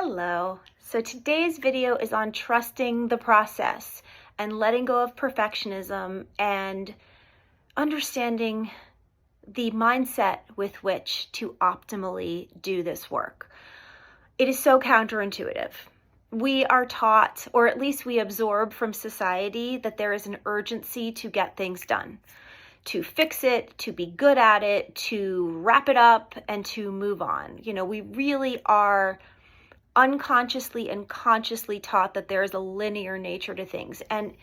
Hello. So today's video is on trusting the process and letting go of perfectionism and understanding the mindset with which to optimally do this work. It is so counterintuitive. We are taught, or at least we absorb from society, that there is an urgency to get things done, to fix it, to be good at it, to wrap it up, and to move on. We really are unconsciously and consciously taught that there is a linear nature to things. And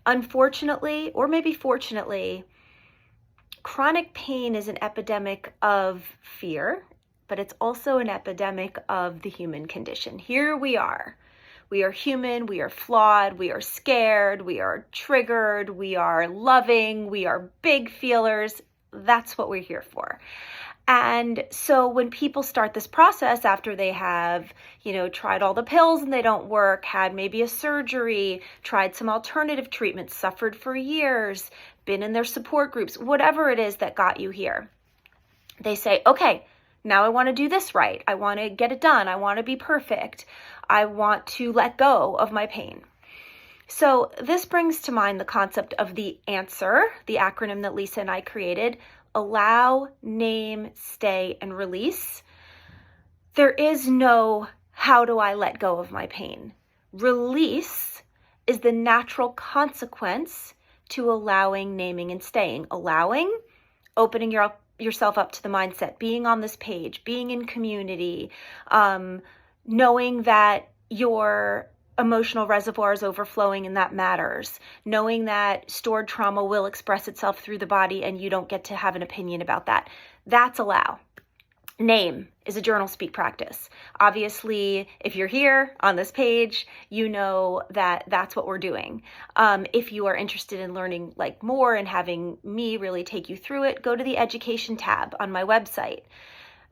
unfortunately, or maybe fortunately, chronic pain is an epidemic of fear, but it's also an epidemic of the human condition. Here we are. We are human, we are flawed, we are scared, we are triggered, we are loving, we are big feelers. That's what we're here for. And so when people start this process after they have, tried all the pills and they don't work, had maybe a surgery, tried some alternative treatments, suffered for years, been in their support groups, whatever it is that got you here, they say, okay, now I want to do this right. I want to get it done. I want to be perfect. I want to let go of my pain. So this brings to mind the concept of the ANSWER, the acronym that Lisa and I created: allow, name, stay, and release. There is no how do I let go of my pain. Release is the natural consequence to allowing, naming, and staying. Allowing, opening yourself up to the mindset, being on this page, being in community, knowing that your emotional reservoir is overflowing and that matters, knowing that stored trauma will express itself through the body and you don't get to have an opinion about that. That's allow. Name is a journal speak practice. Obviously, if you're here on this page, you know that that's what we're doing. If you are interested in learning more and having me really take you through it, go to the education tab on my website,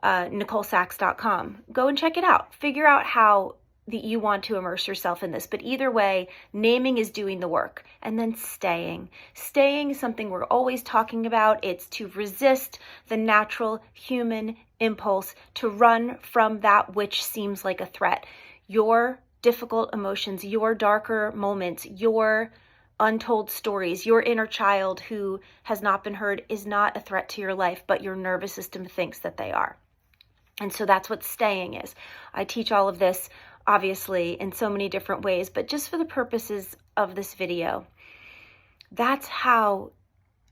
NicoleSachs.com. Go and check it out. Figure out how that you want to immerse yourself in this. But either way, naming is doing the work. And then staying. Staying is something we're always talking about. It's to resist the natural human impulse to run from that which seems like a threat. Your difficult emotions, your darker moments, your untold stories, your inner child who has not been heard is not a threat to your life, but your nervous system thinks that they are. And so that's what staying is. I teach all of this obviously in so many different ways, but just for the purposes of this video, that's how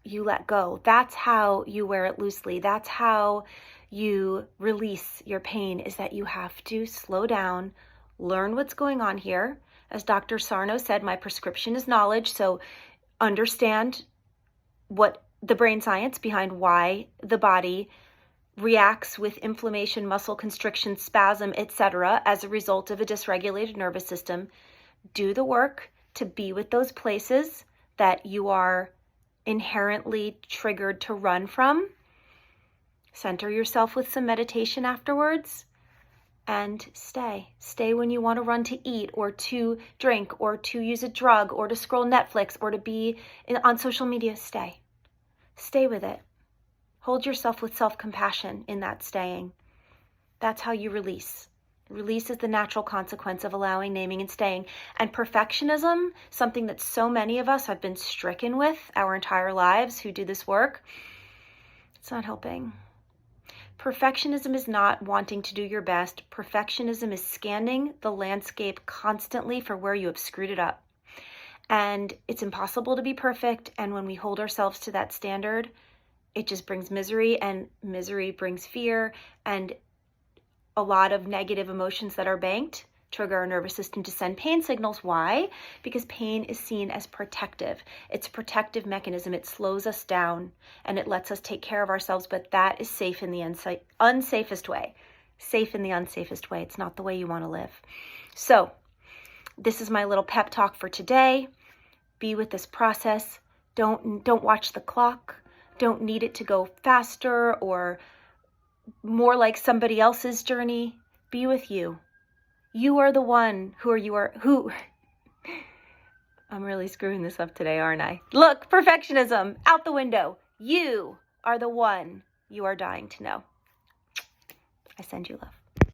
you let go. That's how you wear it loosely. That's how you release your pain, is that you have to slow down, learn what's going on here. As Dr. Sarno said, my prescription is knowledge. So understand what the brain science behind why the body reacts with inflammation, muscle constriction, spasm, etc. as a result of a dysregulated nervous system. Do the work to be with those places that you are inherently triggered to run from. Center yourself with some meditation afterwards and stay. Stay when you want to run to eat or to drink or to use a drug or to scroll Netflix or to be on social media. Stay. Stay with it. Hold yourself with self-compassion in that staying. That's how you release. Release is the natural consequence of allowing, naming, and staying. And perfectionism, something that so many of us have been stricken with our entire lives who do this work, it's not helping. Perfectionism is not wanting to do your best. Perfectionism is scanning the landscape constantly for where you have screwed it up. And it's impossible to be perfect. And when we hold ourselves to that standard, it just brings misery, and misery brings fear, and a lot of negative emotions that are banked trigger our nervous system to send pain signals. Why? Because pain is seen as protective. It's a protective mechanism. It slows us down and it lets us take care of ourselves, but that is safe in the unsafest way. Safe in the unsafest way. It's not the way you want to live. So this is my little pep talk for today. Be with this process. Don't watch the clock. Don't need it to go faster or more like somebody else's journey. Be with you. You are the one who I'm really screwing this up today, aren't I? Look, perfectionism out the window. You are the one you are dying to know. I send you love.